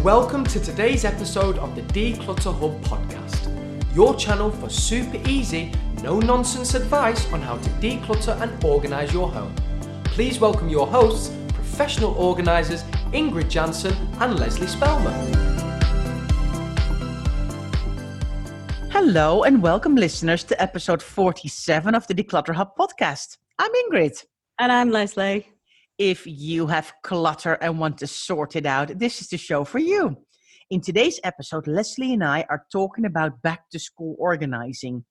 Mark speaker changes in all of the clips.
Speaker 1: Welcome to today's episode of the Declutter Hub podcast, your channel for super easy, no-nonsense advice on how to declutter and organise your home. Please welcome your hosts, professional organisers Ingrid Jansen and Leslie Spellman.
Speaker 2: Hello and welcome listeners to episode 47 of the Declutter Hub podcast. I'm Ingrid.
Speaker 3: And I'm Leslie.
Speaker 2: If you have clutter and want to sort it out, this is the show for you. In today's episode, Leslie and I are talking about back to school organizing.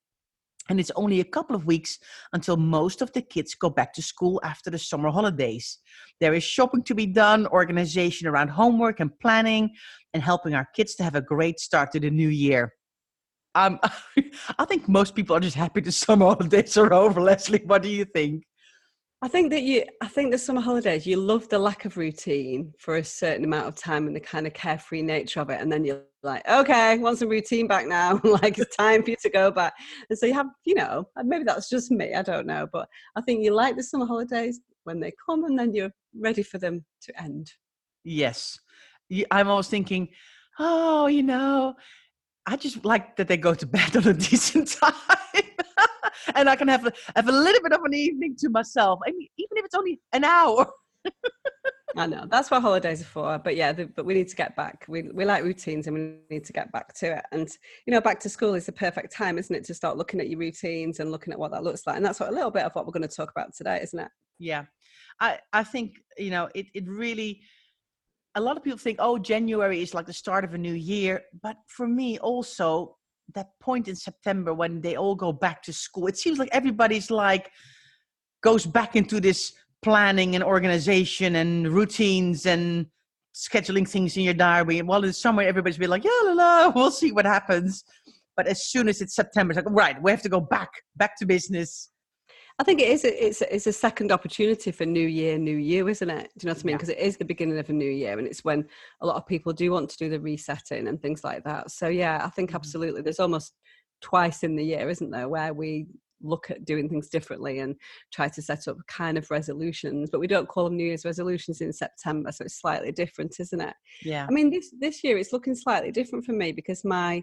Speaker 2: And it's only a couple of weeks until most of the kids go back to school after the summer holidays. There is shopping to be done, organization around homework and planning, and helping our kids to have a great start to the new year. I think most people are just happy the summer holidays are over. Leslie, what do you think?
Speaker 3: I think the summer holidays, you love the lack of routine for a certain amount of time and the kind of carefree nature of it. And then you're like, okay, want some routine back now. Like, it's time for you to go back. And so you have, maybe that's just me, I don't know. But I think you like the summer holidays when they come and then you're ready for them to end.
Speaker 2: Yes. I'm always thinking, I just like that they go to bed on a decent time. And I can have a little bit of an evening to myself. I mean, even if it's only an hour.
Speaker 3: I know, that's what holidays are for. But yeah, but we need to get back. We like routines and we need to get back to it. And, back to school is the perfect time, isn't it, to start looking at your routines and looking at what that looks like. And that's a little bit of what we're going to talk about today, isn't it?
Speaker 2: Yeah. I think, it really... A lot of people think, January is like the start of a new year. But for me also, that point in September when they all go back to school, it seems like everybody's goes back into this planning and organization and routines and scheduling things in your diary. While in the summer, everybody's been like, we'll see what happens. But as soon as it's September, it's like, right, we have to go back to business.
Speaker 3: I think it is. It's a second opportunity for New Year, New You, isn't it? Do you know what I mean? Because it is the beginning of a new year, and it's when a lot of people do want to do the resetting and things like that. So yeah, I think absolutely. There's almost twice in the year, isn't there, where we look at doing things differently and try to set up kind of resolutions, but we don't call them New Year's resolutions in September, so it's slightly different, isn't it?
Speaker 2: Yeah.
Speaker 3: I mean, this year it's looking slightly different for me because my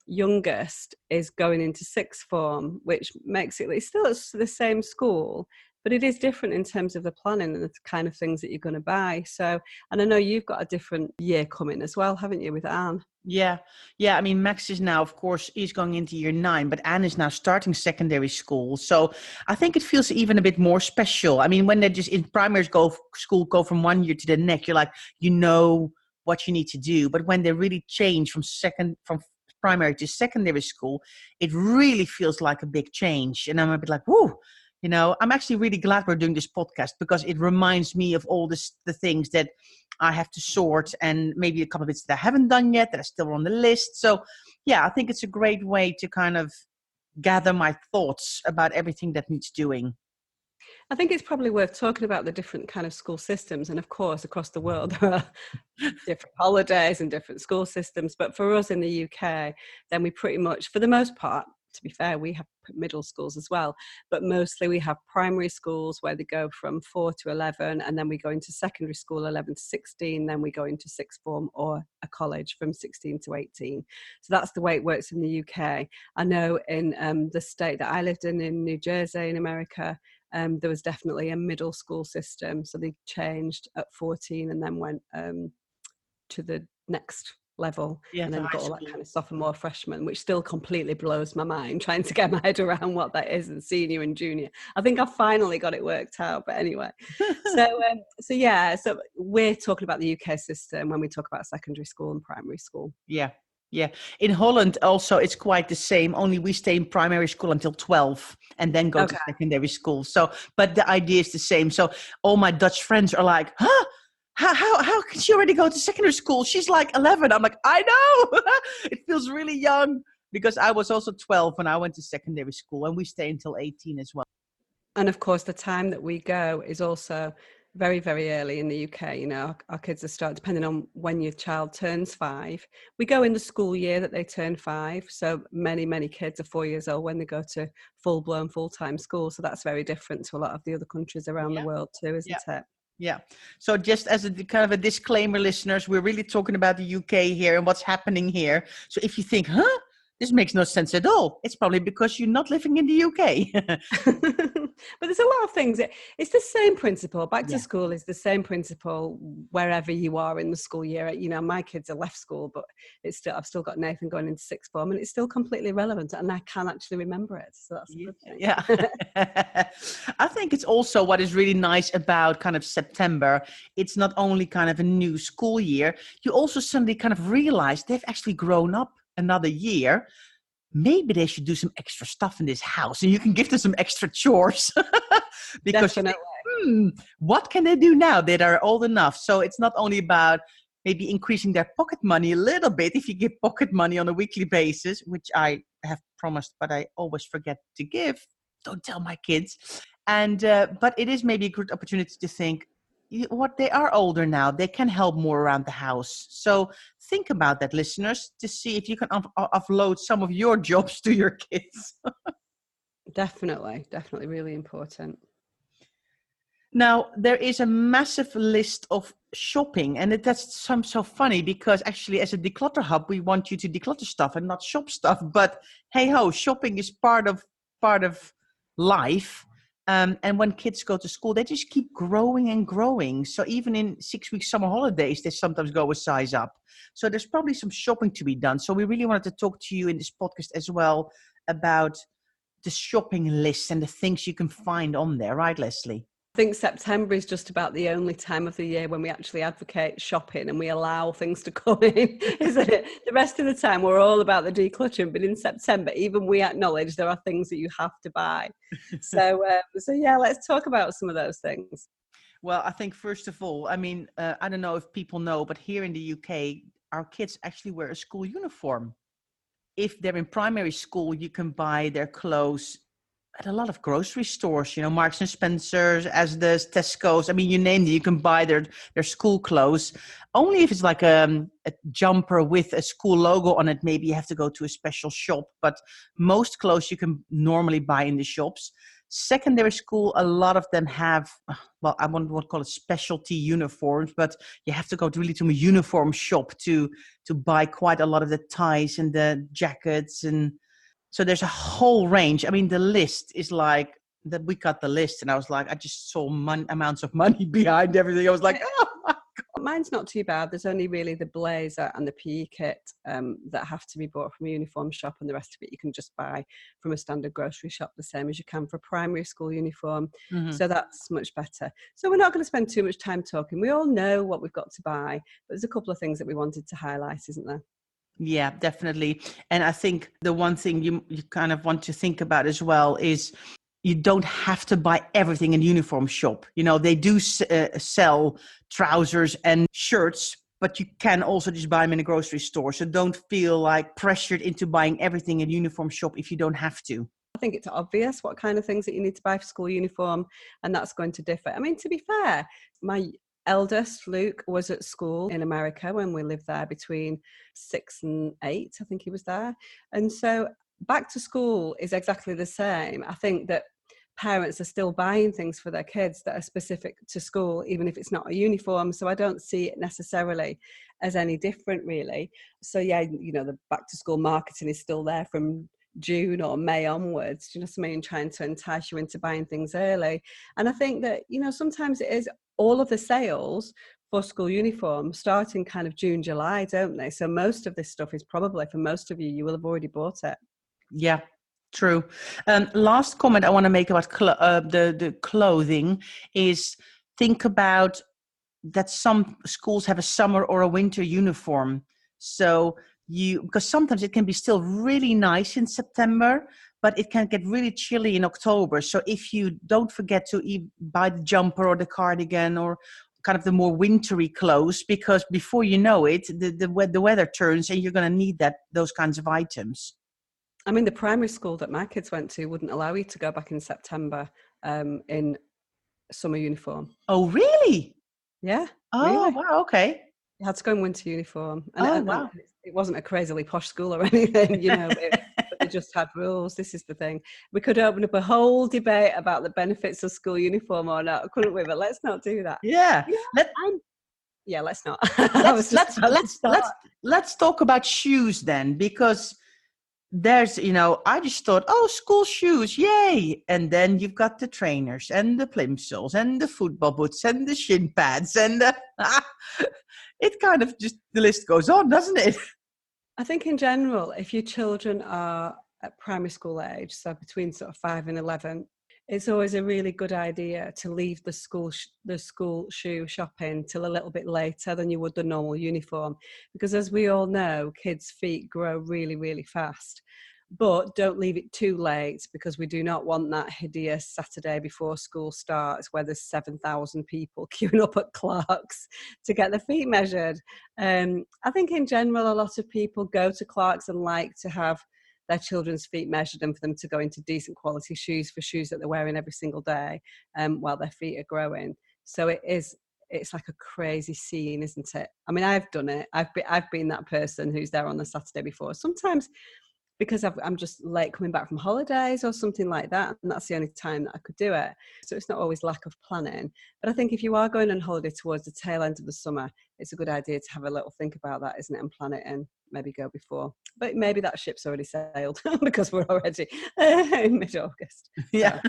Speaker 3: youngest is going into sixth form, which makes it's still the same school, but it is different in terms of the planning and the kind of things that you're going to buy. So, and I know you've got a different year coming as well, haven't you, with Anne?
Speaker 2: Yeah. I mean, Max is now, of course, he's going into year 9, but Anne is now starting secondary school. So I think it feels even a bit more special. I mean, when they're just in primary school, go from one year to the next, you're like, what you need to do. But when they really change from primary to secondary school, it really feels like a big change. And I'm a bit like, whoa, I'm actually really glad we're doing this podcast because it reminds me of all the things that I have to sort and maybe a couple of bits that I haven't done yet that are still on the list. So yeah, I think it's a great way to kind of gather my thoughts about everything that needs doing.
Speaker 3: I think it's probably worth talking about the different kind of school systems. And of course, across the world, there are different holidays and different school systems. But for us in the UK, then we pretty much, for the most part, to be fair, we have middle schools as well. But mostly we have primary schools where they go from 4 to 11. And then we go into secondary school, 11 to 16. Then we go into sixth form or a college from 16 to 18. So that's the way it works in the UK. I know in the state that I lived in New Jersey in America, there was definitely a middle school system. So they changed at 14 and then went to the next level.
Speaker 2: Yeah,
Speaker 3: and then got all that kind of sophomore, freshman, which still completely blows my mind, trying to get my head around what that is, and senior and junior. I think I finally got it worked out. But anyway, so we're talking about the UK system when we talk about secondary school and primary school.
Speaker 2: Yeah. In Holland also it's quite the same, only we stay in primary school until 12 and then go to secondary school. So, but the idea is the same. So all my Dutch friends are like, huh? How can she already go to secondary school? She's like 11. I'm like, I know. It feels really young because I was also 12 when I went to secondary school and we stay until 18 as well.
Speaker 3: And of course, the time that we go is also very, very early in the UK. Our kids are start depending on when your child turns 5. We go in the school year that they turn 5. So many, many kids are 4 years old when they go to full-blown, full-time school. So that's very different to a lot of the other countries around the world too, isn't it?
Speaker 2: Yeah. So just as a kind of a disclaimer, listeners, we're really talking about the UK here and what's happening here. So if you think, this makes no sense at all, it's probably because you're not living in the UK.
Speaker 3: But there's a lot of things. It's the same principle. Back to
Speaker 2: Yeah.
Speaker 3: school is the same principle wherever you are in the school year. You know, my kids are left school, but I've still got Nathan going into sixth form, and it's still completely relevant, and I can actually remember it. So that's a good thing.
Speaker 2: Yeah. I think it's also what is really nice about kind of September. It's not only kind of a new school year, you also suddenly kind of realize they've actually grown up another year. Maybe they should do some extra stuff in this house and you can give them some extra chores because you think, what can they do now that are old enough? So it's not only about maybe increasing their pocket money a little bit if you give pocket money on a weekly basis, which I have promised, but I always forget to give. Don't tell my kids. And but it is maybe a good opportunity to think, what, they are older now, they can help more around the house. So think about that, listeners, to see if you can offload some of your jobs to your kids.
Speaker 3: Definitely really important.
Speaker 2: Now, there is a massive list of shopping, and that's so funny because actually as a declutter hub, we want you to declutter stuff and not shop stuff. But hey ho, shopping is part of life. And when kids go to school, they just keep growing and growing. So even in 6 weeks summer holidays, they sometimes go a size up. So there's probably some shopping to be done. So we really wanted to talk to you in this podcast as well about the shopping list and the things you can find on there. Right, Leslie?
Speaker 3: I think September is just about the only time of the year when we actually advocate shopping and we allow things to come in, isn't it? The rest of the time, we're all about the decluttering, but in September, even we acknowledge there are things that you have to buy. So yeah, let's talk about some of those things.
Speaker 2: Well, I think first of all, I mean, I don't know if people know, but here in the UK, our kids actually wear a school uniform. If they're in primary school, you can buy their clothes at a lot of grocery stores, Marks and Spencer's, Asda's, Tesco's. I mean, you name it, you can buy their school clothes. Only if it's like a jumper with a school logo on it, maybe you have to go to a special shop. But most clothes you can normally buy in the shops. Secondary school, a lot of them have, well, I won't call it specialty uniforms, but you have to go to a uniform shop to buy quite a lot of the ties and the jackets. And so there's a whole range. I mean, the list is like that. We got the list and I was like, I just saw amounts of money behind everything. I was like, oh my God.
Speaker 3: Mine's not too bad. There's only really the blazer and the PE kit that have to be bought from a uniform shop, and the rest of it you can just buy from a standard grocery shop, the same as you can for a primary school uniform. Mm-hmm. So that's much better. So we're not going to spend too much time talking. We all know what we've got to buy, but there's a couple of things that we wanted to highlight, isn't there?
Speaker 2: Yeah, definitely. And I think the one thing you kind of want to think about as well is you don't have to buy everything in a uniform shop. They do sell trousers and shirts, but you can also just buy them in a grocery store. So don't feel like pressured into buying everything in a uniform shop if you don't have to.
Speaker 3: I think it's obvious what kind of things that you need to buy for school uniform, and that's going to differ. I mean, to be fair, my eldest, Luke, was at school in America when we lived there between 6 and 8. I think he was there. And so back to school is exactly the same. I think that parents are still buying things for their kids that are specific to school, even if it's not a uniform. So I don't see it necessarily as any different, really. So yeah, the back to school marketing is still there from June or May onwards, do you know what I mean? Trying to entice you into buying things early. And I think that, sometimes it is all of the sales for school uniforms starting kind of June, July, don't they? So most of this stuff is probably, for most of you, you will have already bought it.
Speaker 2: Yeah, true. Last comment I want to make about the clothing is think about that some schools have a summer or a winter uniform. So because sometimes it can be still really nice in September, but it can get really chilly in October. So if you don't forget to buy the jumper or the cardigan or kind of the more wintry clothes, because before you know it, the weather turns and you're going to need those kinds of items.
Speaker 3: I mean, the primary school that my kids went to wouldn't allow you to go back in September in summer uniform.
Speaker 2: Oh, really?
Speaker 3: Yeah.
Speaker 2: Oh,
Speaker 3: really?
Speaker 2: Wow. Okay.
Speaker 3: You had to go in winter uniform. And
Speaker 2: wow.
Speaker 3: it wasn't a crazily posh school or anything, but they just had rules. This is the thing. We could open up a whole debate about the benefits of school uniform or not, couldn't we? But let's not do that.
Speaker 2: Yeah.
Speaker 3: You know, yeah, let's not.
Speaker 2: Let's talk about shoes then, because there's, I just thought, oh, school shoes, yay. And then you've got the trainers and the plimsolls and the football boots and the shin pads and it kind of just, the list goes on, doesn't it?
Speaker 3: I think in general, if your children are at primary school age, so between sort of 5 and 11, it's always a really good idea to leave the school shoe shopping till a little bit later than you would the normal uniform, because as we all know, kids' feet grow really, really fast. But don't leave it too late, because we do not want that hideous Saturday before school starts where there's 7,000 people queuing up at Clark's to get their feet measured. I think in general, a lot of people go to Clark's and like to have their children's feet measured and for them to go into decent quality shoes, for shoes that they're wearing every single day while their feet are growing. So it's like a crazy scene, isn't it? I mean, I've done it. I've been that person who's there on the Saturday before. Sometimes because I'm just late coming back from holidays or something like that, and that's the only time that I could do it. So it's not always lack of planning. But I think if you are going on holiday towards the tail end of the summer, it's a good idea to have a little think about that, isn't it, and plan it in, maybe go before. But maybe that ship's already sailed because we're already in mid-August.
Speaker 2: Yeah.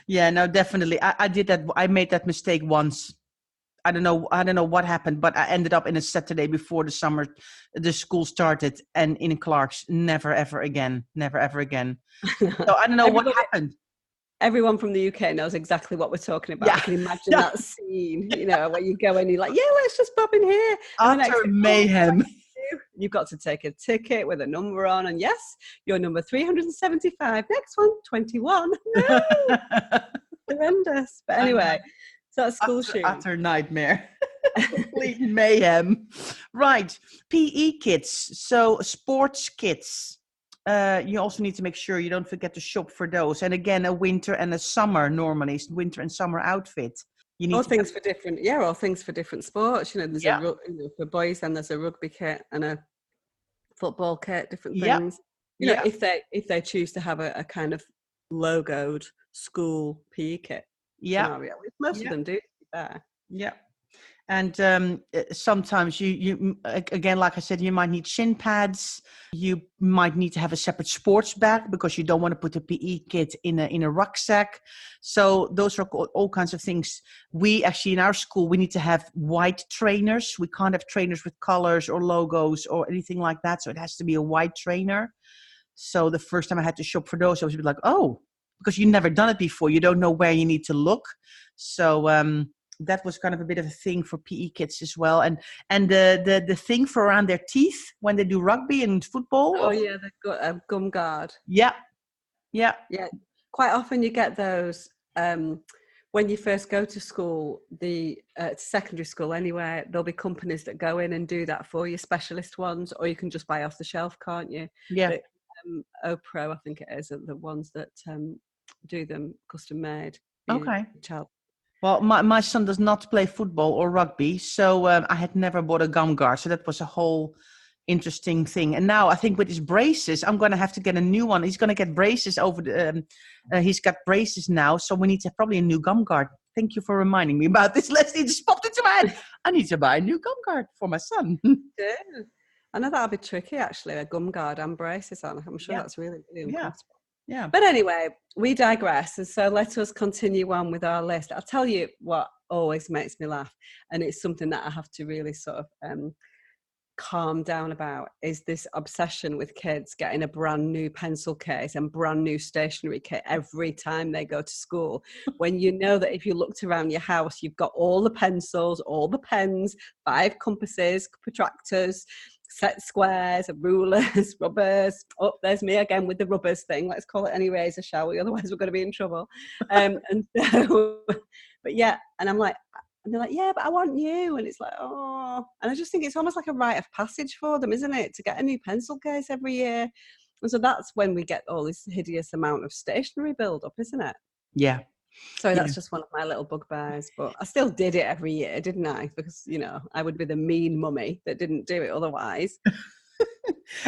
Speaker 2: Yeah, no, definitely. I did that. I made that mistake once. I don't know what happened, but I ended up in a Saturday before the school started, and in Clark's, never ever again. So I don't know what happened.
Speaker 3: Everyone from the UK knows exactly what we're talking about. Yeah. I can imagine that scene, where you go and you're like, yeah, let's just pop in here.
Speaker 2: Utter mayhem.
Speaker 3: You've got to take a ticket with a number on, and yes, you're number 375. Next one, 21. No, horrendous. But anyway. So that's school shoes.
Speaker 2: Utter nightmare. Complete mayhem. Right. PE kits. So sports kits. You also need to make sure you don't forget to shop for those. And again, a winter and a summer, normally winter and summer outfit. You need
Speaker 3: all things for different sports. There's for boys, and there's a rugby kit and a football kit, different things. If they choose to have a kind of logoed school PE kit. Scenario. Most of them do, to be fair.
Speaker 2: Yeah. And sometimes you again, like I said, you might need shin pads. You might need to have a separate sports bag because you don't want to put a PE kit in a rucksack. So those are all kinds of things. We actually, in our school, we need to have white trainers. We can't have trainers with colors or logos or anything like that. So it has to be a white trainer. So the first time I had to shop for those, I was a bit like, oh, because you've never done it before. You don't know where you need to look. So that was kind of a bit of a thing for PE kids as well. And the thing for around their teeth when they do rugby and football.
Speaker 3: Oh, yeah, they've got a gum guard.
Speaker 2: Yeah.
Speaker 3: Quite often you get those when you first go to school, secondary school anyway. There'll be companies that go in and do that for you, specialist ones, or you can just buy off the shelf, can't you?
Speaker 2: Yeah.
Speaker 3: But, Opro, I think it is, are the ones that do them custom made.
Speaker 2: Okay. Well, my son does not play football or rugby, so I had never bought a gum guard. So that was a whole interesting thing. And now I think with his braces, I'm going to have to get a new one. He's going to get braces he's got braces now, so we need to have probably a new gum guard. Thank you for reminding me about this, Leslie. It just popped into my head. I need to buy a new gum guard for my son.
Speaker 3: Yeah. I know that'll be tricky, actually, a gum guard and braces on. I'm sure that's really, really uncomfortable.
Speaker 2: Yeah.
Speaker 3: But anyway, we digress. And so let us continue on with our list. I'll tell you what always makes me laugh, and it's something that I have to really sort of calm down about, is this obsession with kids getting a brand new pencil case and brand new stationery kit every time they go to school, when you know that if you looked around your house, you've got all the pencils, all the pens, 5 compasses, protractors, set squares, rulers, rubbers. Oh, there's me again with the rubbers thing. Let's call it any razor, shall we? Otherwise we're going to be in trouble. And so, but yeah, and I'm like, and they're like, yeah, but I want you. And it's like, oh. And I just think it's almost like a rite of passage for them, isn't it? To get a new pencil case every year. And so that's when we get all this hideous amount of stationery build up, isn't it?
Speaker 2: Yeah.
Speaker 3: So that's just one of my little bugbears. But I still did it every year, didn't I? Because, I would be the mean mummy that didn't do it otherwise.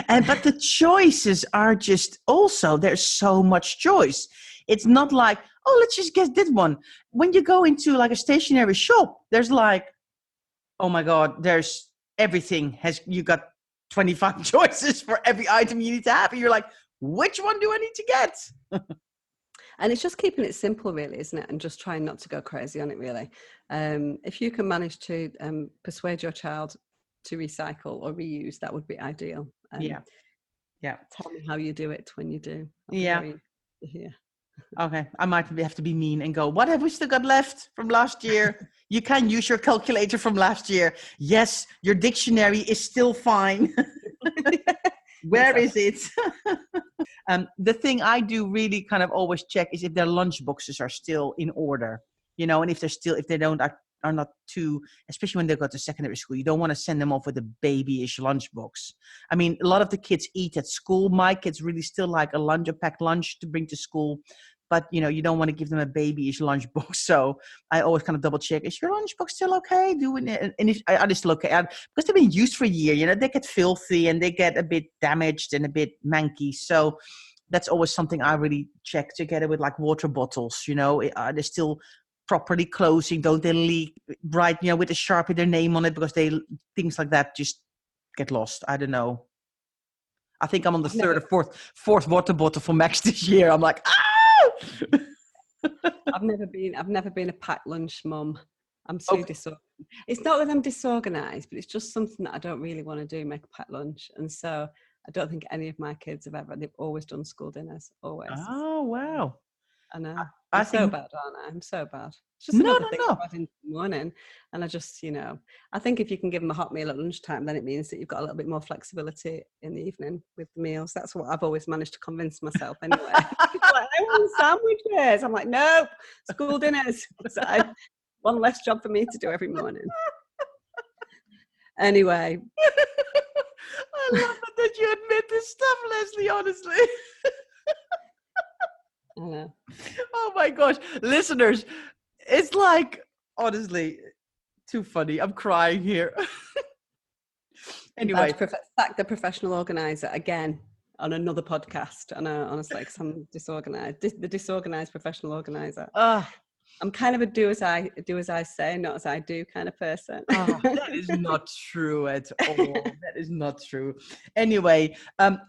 Speaker 2: But the choices are just also, there's so much choice. It's not like, oh, let's just get this one. When you go into like a stationery shop, there's like, oh my God, there's everything. You got 25 choices for every item you need to have. And you're like, which one do I need to get?
Speaker 3: And it's just keeping it simple, really, isn't it? And just trying not to go crazy on it, really. If you can manage to persuade your child to recycle or reuse, that would be ideal.
Speaker 2: Yeah.
Speaker 3: Tell me how you do it when you do. I'll be
Speaker 2: Yeah.
Speaker 3: very interested to hear.
Speaker 2: Okay, I might have to be mean and go, what have we still got left from last year? You can use your calculator from last year. Yes, your dictionary is still fine. Where is it? The thing I do really kind of always check is if their lunch boxes are still in order, and if they don't are not too, especially when they go to secondary school, you don't want to send them off with a babyish lunchbox. I mean, a lot of the kids eat at school. My kids really still like a packed lunch to bring to school. But, you don't want to give them a babyish lunchbox. So I always kind of double check, is your lunchbox still okay? And if are they still okay? Because they've been used for a year, they get filthy and they get a bit damaged and a bit manky. So that's always something I really check together with like water bottles, are they still properly closing? Don't they leak bright, with a Sharpie, their name on it, because things like that just get lost. I don't know. I think I'm on the third or fourth water bottle for Max this year. I'm like,
Speaker 3: I've never been a packed lunch mum. I'm so disorganized. It's not that I'm disorganized, but it's just something that I don't really want to do, make a packed lunch. And so I don't think any of my kids have ever. They've always done school dinners, always.
Speaker 2: Oh, wow.
Speaker 3: I know. I'm so bad, aren't I? I'm so bad. It's just another thing to add in the morning. And I just, I think if you can give them a hot meal at lunchtime, then it means that you've got a little bit more flexibility in the evening with the meals. That's what I've always managed to convince myself anyway. Like, I want sandwiches. I'm like, nope, school dinners. So one less job for me to do every morning. Anyway.
Speaker 2: I love it that you admit this stuff, Leslie, honestly.
Speaker 3: I know.
Speaker 2: Oh my gosh. Listeners, it's like, honestly, too funny. I'm crying here. Anyway.
Speaker 3: Sack the professional organizer again on another podcast. I know, honestly, because I'm disorganized. The disorganized professional organizer. I'm kind of a do as I say, not as I do kind of person.
Speaker 2: That is not true at all. That is not true. Anyway,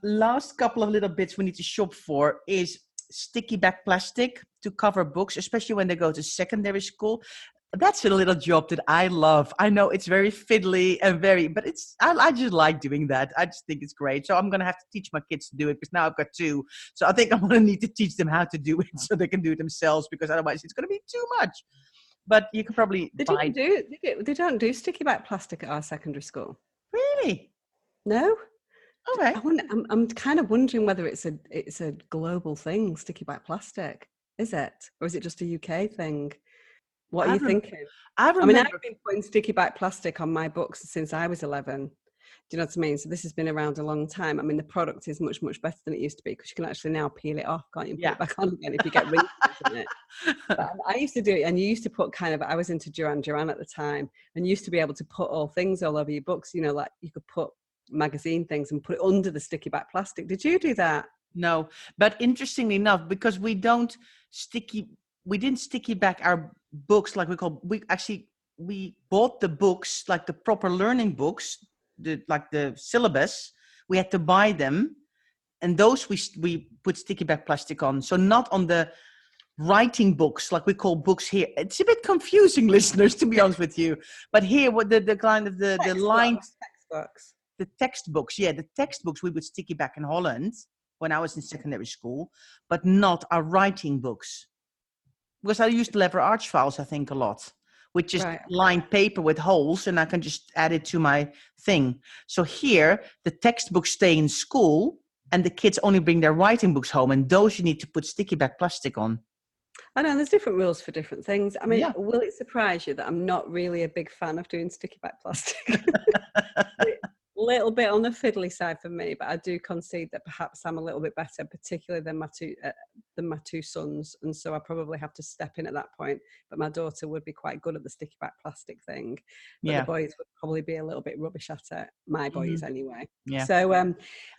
Speaker 2: last couple of little bits we need to shop for is sticky back plastic to cover books, especially when they go to secondary school. That's a little job that I love. I know it's very fiddly and but I just like doing that. I just think it's great. So I'm going to have to teach my kids to do it, because now I've got 2. So I think I'm going to need to teach them how to do it so they can do it themselves, because otherwise it's going to be too much. But you can probably
Speaker 3: They don't do sticky back plastic at our secondary school.
Speaker 2: Really?
Speaker 3: No.
Speaker 2: Okay.
Speaker 3: I'm kind of wondering whether it's a global thing, sticky back plastic. Is it? Or is it just a UK thing? What are you thinking?
Speaker 2: I've
Speaker 3: been putting sticky back plastic on my books since I was 11. Do you know what I mean? So this has been around a long time. I mean, the product is much, much better than it used to be, because you can actually now peel it off, can't you? Put it back on again if you get wrinkles in it. But I used to do it, and you used to put I was into Duran Duran at the time, and you used to be able to put things all over your books, like you could put magazine things and put it under the sticky back plastic. Did you do that?
Speaker 2: No, but interestingly enough, because we didn't sticky back our books like we bought the books, like the proper learning books, the syllabus. We had to buy them, and those we put sticky back plastic on. So not on the writing books, like we call books here. It's a bit confusing, listeners, to be honest with you. But here, what the kind of the line
Speaker 3: textbooks.
Speaker 2: The textbooks, the textbooks we would sticky back in Holland when I was in secondary school, but not our writing books. Because I used leather arch files, I think, a lot, with just lined paper with holes, and I can just add it to my thing. So here, the textbooks stay in school, and the kids only bring their writing books home, and those you need to put sticky back plastic on.
Speaker 3: I know, there's different rules for different things. I mean, will it surprise you that I'm not really a big fan of doing sticky back plastic? Little bit on the fiddly side for me, but I do concede that perhaps I'm a little bit better, particularly than my than my two sons, and so I probably have to step in at that point. But my daughter would be quite good at the sticky back plastic thing, but the
Speaker 2: Yeah.
Speaker 3: boys would probably be a little bit rubbish at it. My boys,
Speaker 2: Mhm.
Speaker 3: anyway.
Speaker 2: Yeah.
Speaker 3: So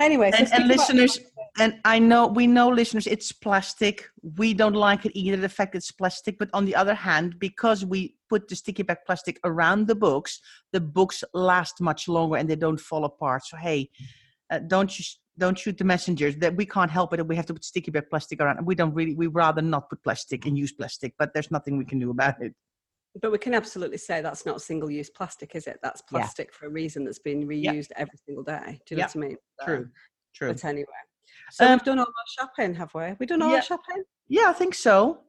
Speaker 3: anyway, so
Speaker 2: And
Speaker 3: sticky back
Speaker 2: listeners,
Speaker 3: plastic.
Speaker 2: and we know listeners, it's plastic. We don't like it either, the fact it's plastic. But on the other hand, because we put the sticky back plastic around the books last much longer and they don't fall apart. So hey, don't shoot the messengers. That we can't help it. We have to put sticky back plastic around. And we rather not put plastic and use plastic. But there's nothing we can do about it.
Speaker 3: But we can absolutely say that's not single-use plastic, is it? That's
Speaker 2: Yeah.
Speaker 3: plastic for a reason that's been
Speaker 2: Yeah.
Speaker 3: reused every single day. Do you know
Speaker 2: Yeah.
Speaker 3: what I mean?
Speaker 2: True.
Speaker 3: But anyway, so we've done all our shopping, have we? We done all
Speaker 2: Yeah.
Speaker 3: our shopping?
Speaker 2: Yeah, I think so.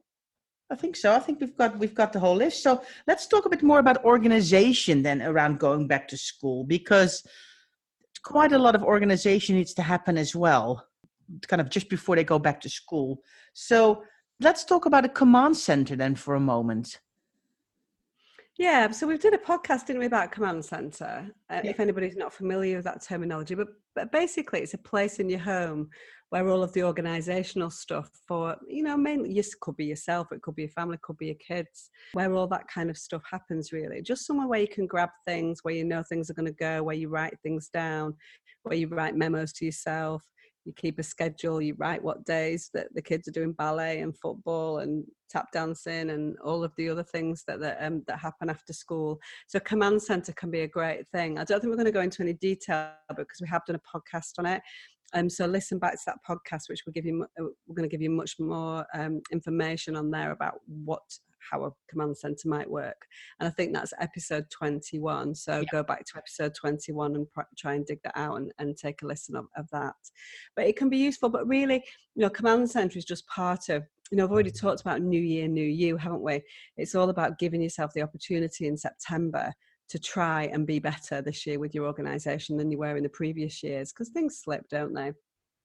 Speaker 2: I think we've got the whole list. So let's talk a bit more about organization then around going back to school, because quite a lot of organization needs to happen as well, kind of just before they go back to school. So let's talk about a command center then for a moment.
Speaker 3: Yeah, so we've done a podcast, didn't we, about command center,
Speaker 2: Yeah.
Speaker 3: if anybody's not familiar with that terminology. But basically, it's a place in your home where all of the organizational stuff for, mainly, could be yourself, it could be your family, it could be your kids, where all that kind of stuff happens, really. Just somewhere where you can grab things, where you know things are going to go, where you write things down, where you write memos to yourself. You keep a schedule, you write what days that the kids are doing ballet and football and tap dancing and all of the other things that happen after school. So command center can be a great thing. I don't think we're going to go into any detail because we have done a podcast on it. So listen back to that podcast, which we're going to give you much more information on there about how a command center might work. And I think that's episode 21. So go back to episode 21 and try and dig that out and take a listen of that. But it can be useful. But really, command center is just part of, I've already talked about New Year, New You, haven't we? It's all about giving yourself the opportunity in September to try and be better this year with your organization than you were in the previous years, because things slip, don't they?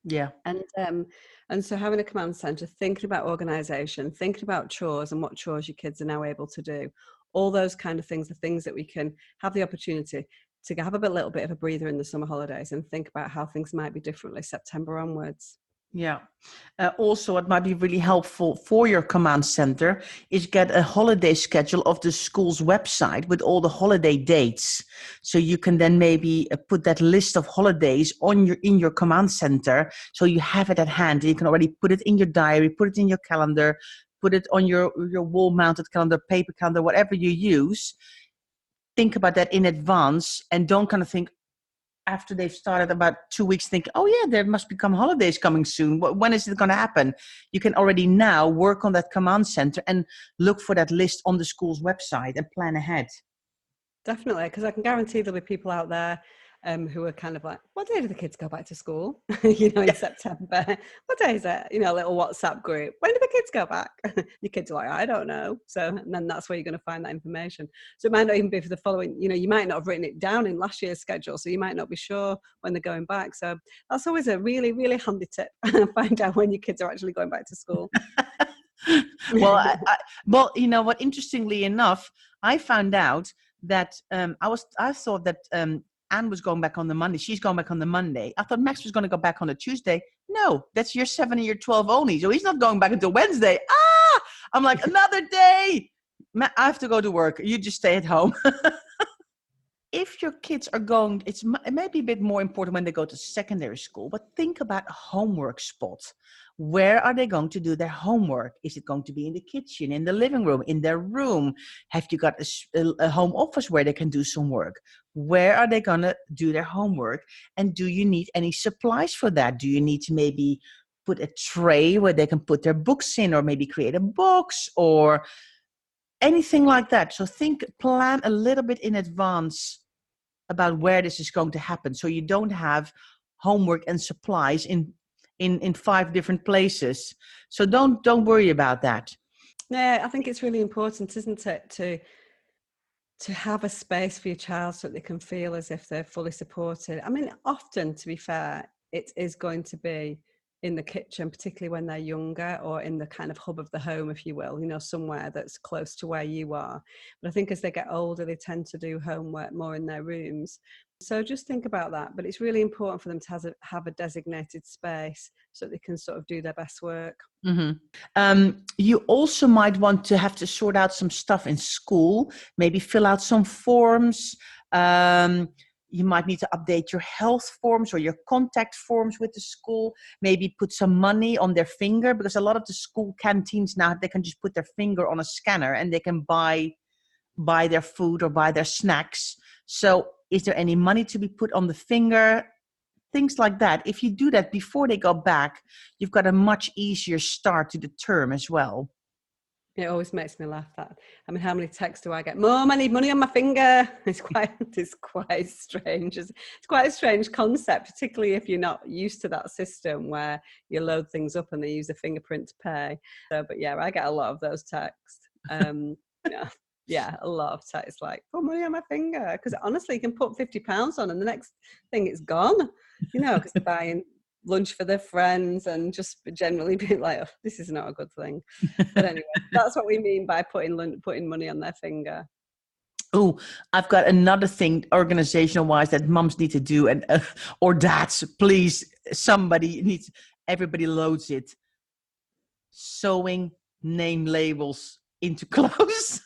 Speaker 2: Yeah.
Speaker 3: And so having a command center, thinking about organization, thinking about chores and what chores your kids are now able to do, all those kind of things, the things that we can have the opportunity to have a little bit of a breather in the summer holidays and think about how things might be differently September onwards.
Speaker 2: Yeah. Also, what might be really helpful for your command center is get a holiday schedule of the school's website with all the holiday dates. So you can then maybe put that list of holidays in your command center. So you have it at hand. You can already put it in your diary, put it in your calendar, put it on your wall mounted calendar, paper calendar, whatever you use. Think about that in advance and don't kind of think, after they've started about 2 weeks, think, oh yeah, there must become holidays coming soon. When is it going to happen? You can already now work on that command center and look for that list on the school's website and plan ahead.
Speaker 3: Definitely, because I can guarantee there'll be people out there who are kind of like, what day do the kids go back to school? In September. What day is it? A little WhatsApp group. When do the kids go back? Your kids are like, I don't know. So, and then that's where you're going to find that information. So it might not even be for the following, you might not have written it down in last year's schedule. So you might not be sure when they're going back. So that's always a really, really handy tip. Find out when your kids are actually going back to school.
Speaker 2: Well, well, what, interestingly enough, I found out that I thought that Anne was going back on the Monday. She's going back on the Monday. I thought Max was going to go back on the Tuesday. No, that's year 7 and year 12 only. So he's not going back until Wednesday. I'm like, another day. I have to go to work. You just stay at home. If your kids are going, it may be a bit more important when they go to secondary school, but think about a homework spot. Where are they going to do their homework? Is it going to be in the kitchen, in the living room, in their room? Have you got a home office where they can do some work? Where are they going to do their homework? And do you need any supplies for that? Do you need to maybe put a tray where they can put their books in, or maybe create a box or anything like that? So plan a little bit in advance about where this is going to happen, so you don't have homework and supplies in 5 different places. So don't worry about that.
Speaker 3: Yeah, I think it's really important, isn't it, to have a space for your child so that they can feel as if they're fully supported. I mean, often, to be fair, it is going to be in the kitchen, particularly when they're younger, or in the kind of hub of the home, if you will, somewhere that's close to where you are. But I think as they get older, they tend to do homework more in their rooms. So just think about that. But it's really important for them to have a designated space so that they can sort of do their best work.
Speaker 2: You also might want to have to sort out some stuff in school, maybe fill out some forms. You might need to update your health forms or your contact forms with the school, maybe put some money on their finger, because a lot of the school canteens now, they can just put their finger on a scanner and they can buy their food or buy their snacks. So is there any money to be put on the finger? Things like that. If you do that before they go back, you've got a much easier start to the term as well.
Speaker 3: It always makes me laugh. That, I mean, how many texts do I get? Mom, I need money on my finger. It's quite strange. It's quite a strange concept, particularly if you're not used to that system where you load things up and they use a fingerprint to pay. So, but yeah, I get a lot of those texts. Yeah, a lot of texts like, put money on my finger. Because honestly, you can put £50 on and the next thing it's gone, because they're buying lunch for their friends and just generally being like, oh, this is not a good thing. But anyway, that's what we mean by putting money on their finger.
Speaker 2: Oh, I've got another thing organizational wise that mums need to do, and or dads, please, everybody loads it. Sewing name labels into clothes.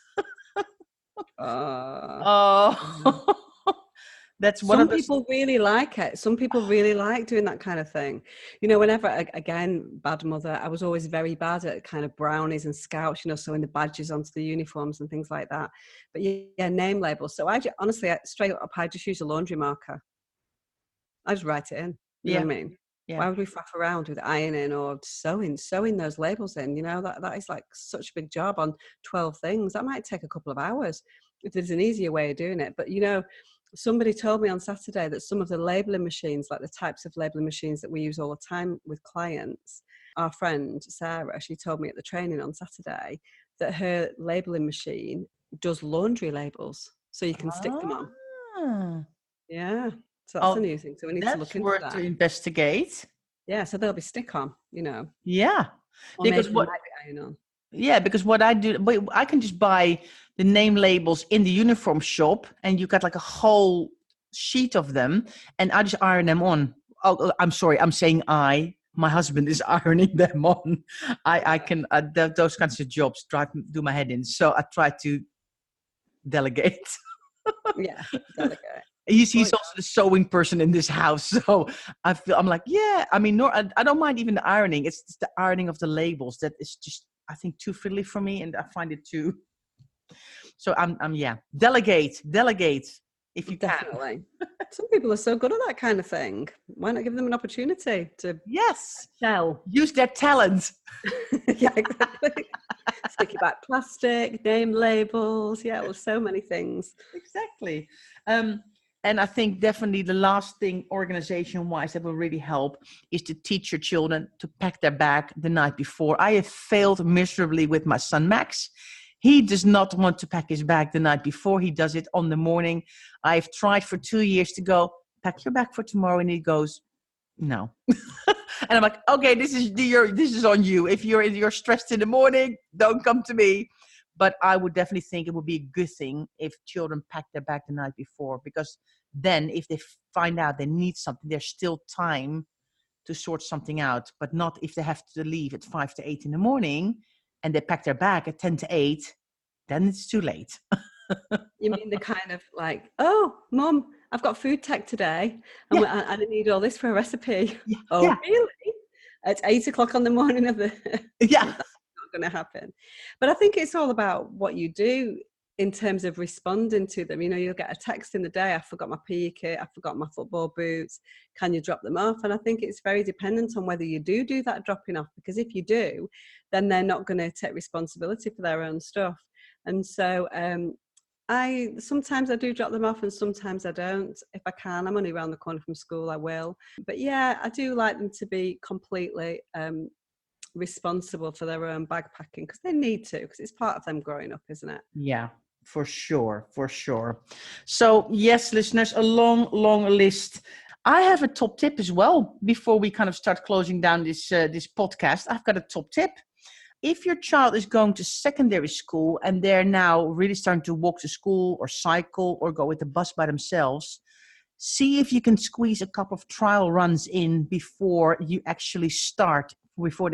Speaker 2: That's one
Speaker 3: Some
Speaker 2: of the...
Speaker 3: people really like it. Some people really like doing that kind of thing. Whenever, again, bad mother, I was always very bad at kind of brownies and scouts, sewing the badges onto the uniforms and things like that. But yeah, name labels. So honestly, straight up, I just use a laundry marker. I just write it in. You know what I mean? Yeah. Why would we faff around with ironing or sewing those labels in? That is like such a big job on 12 things. That might take a couple of hours if there's an easier way of doing it. But, somebody told me on Saturday that some of the labeling machines, like the types of labeling machines that we use all the time with clients, our friend Sarah, she told me at the training on Saturday that her labeling machine does laundry labels. So you can stick them on. Yeah. So that's a new thing. So we need to look into that.
Speaker 2: That's worth to investigate.
Speaker 3: Yeah. So they'll be stick on,
Speaker 2: Yeah.
Speaker 3: Or because maybe might be iron on.
Speaker 2: Yeah, because what I do, I can just buy the name labels in the uniform shop and you got like a whole sheet of them and I just iron them on. Oh, I'm sorry. I'm saying my husband is ironing them on. I can, those kinds of jobs do my head in. So I try to delegate.
Speaker 3: Yeah, delegate.
Speaker 2: He's also the sewing person in this house. So I'm like, yeah, I mean, I don't mind even the ironing. It's the ironing of the labels that is just, I think, too fiddly for me. And I find it too. So delegate if you
Speaker 3: Definitely. Some people are so good at that kind of thing. Why not give them an opportunity to sell?
Speaker 2: Use their talent.
Speaker 3: Yeah, exactly. Sticky back plastic, name labels. Yeah, well, so many things.
Speaker 2: Exactly. And I think definitely the last thing organization-wise that will really help is to teach your children to pack their bag the night before. I have failed miserably with my son, Max. He does not want to pack his bag the night before. He does it on the morning. I've tried for 2 years to go, pack your bag for tomorrow. And he goes, no. And I'm like, okay, this is on you. If you're stressed in the morning, don't come to me. But I would definitely think it would be a good thing if children pack their bag the night before, because then if they find out they need something, there's still time to sort something out, but not if they have to leave at 5 to 8 in the morning and they pack their bag at 10 to 8, then it's too late.
Speaker 3: You mean the kind of like, oh, Mum, I've got food tech today and I need all this for a recipe. Yeah. Oh, yeah. Really? At 8 o'clock on the morning of the...
Speaker 2: Yeah.
Speaker 3: Going to happen. But I think it's all about what you do in terms of responding to them. You'll get a text in the day, I forgot my PE kit, I forgot my football boots, can you drop them off? And I think it's very dependent on whether you do that dropping off, because if you do, then they're not going to take responsibility for their own stuff. And so sometimes I do drop them off and sometimes I don't. If I can, I'm only around the corner from school, I will. But yeah, I do like them to be completely responsible for their own bag packing, because they need to, because it's part of them growing up, isn't it?
Speaker 2: Yeah, for sure. So yes, listeners, a long list. I have a top tip as well before we kind of start closing down this podcast. I've got a top tip. If your child is going to secondary school and they're now really starting to walk to school or cycle or go with the bus by themselves, see if you can squeeze a couple of trial runs in before they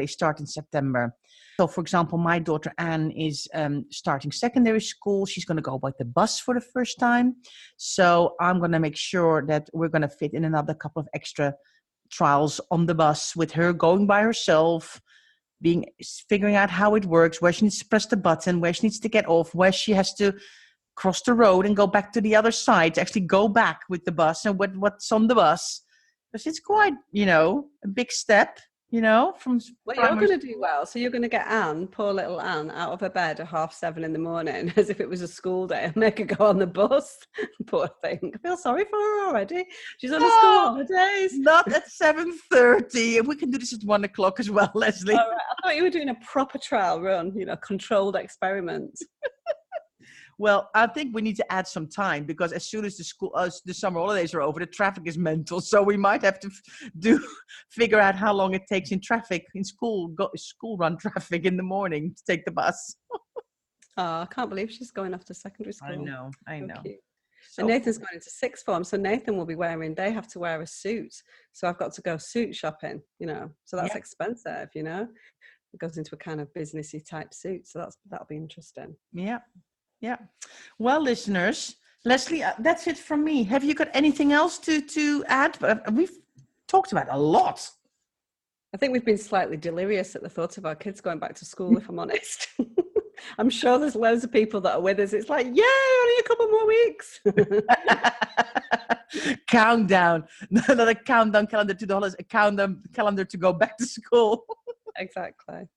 Speaker 2: start in September. So, for example, my daughter Anne is starting secondary school. She's going to go by the bus for the first time. So I'm going to make sure that we're going to fit in another couple of extra trials on the bus with her going by herself, figuring out how it works, where she needs to press the button, where she needs to get off, where she has to cross the road and go back to the other side to actually go back with the bus and what's on the bus. Because it's quite, a big step. From
Speaker 3: well, you're going to do well. So you're going to get Anne, poor little Anne, out of her bed at 7:30 in the morning, as if it was a school day, and make her go on the bus. Poor thing. I feel sorry for her already. She's on the school holidays.
Speaker 2: Not at 7:30. We can do this at 1:00 as well, Leslie.
Speaker 3: All right. I thought you were doing a proper trial run, controlled experiment.
Speaker 2: Well, I think we need to add some time because as soon as the summer holidays are over, the traffic is mental. So we might have to figure out how long it takes in school run traffic in the morning to take the bus.
Speaker 3: I can't believe she's going off to secondary school.
Speaker 2: I know.
Speaker 3: So and Nathan's going into sixth form, so Nathan will be they have to wear a suit. So I've got to go suit shopping, so that's expensive, It goes into a kind of businessy type suit. So that'll be interesting.
Speaker 2: Yeah. Yeah. Well, listeners, Leslie, that's it from me. Have you got anything else to add? We've talked about a lot.
Speaker 3: I think we've been slightly delirious at the thought of our kids going back to school, if I'm honest. I'm sure there's loads of people that are with us. It's like, yay, only a couple more weeks.
Speaker 2: Countdown. Not a countdown calendar to the holidays, a countdown calendar to go back to school.
Speaker 3: Exactly.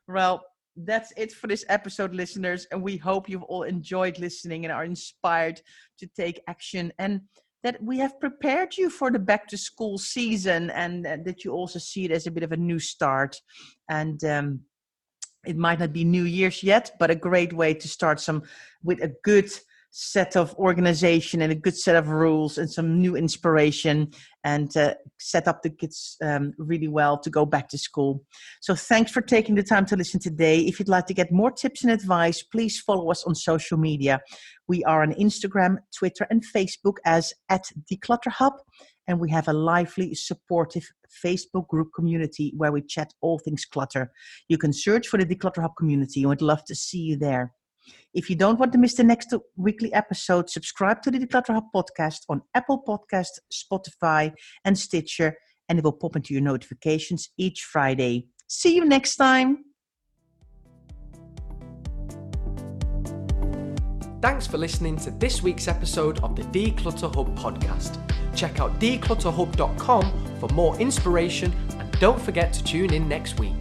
Speaker 2: Well, that's it for this episode, listeners. And we hope you've all enjoyed listening and are inspired to take action, and that we have prepared you for the back to school season, and that you also see it as a bit of a new start. And it might not be New Year's yet, but a great way to start with a good set of organization and a good set of rules and some new inspiration, and set up the kids really well to go back to school. So thanks for taking the time to listen today. If you'd like to get more tips and advice, please follow us on social media. We are on Instagram, Twitter, and Facebook as @DeclutterHub, and we have a lively, supportive Facebook group community where we chat all things clutter. You can search for the Declutter Hub community, and we'd love to see you there. If you don't want to miss the next weekly episode, subscribe to the Declutter Hub podcast on Apple Podcasts, Spotify, and Stitcher, and it will pop into your notifications each Friday. See you next time.
Speaker 1: Thanks for listening to this week's episode of the Declutter Hub podcast. Check out declutterhub.com for more inspiration, and don't forget to tune in next week.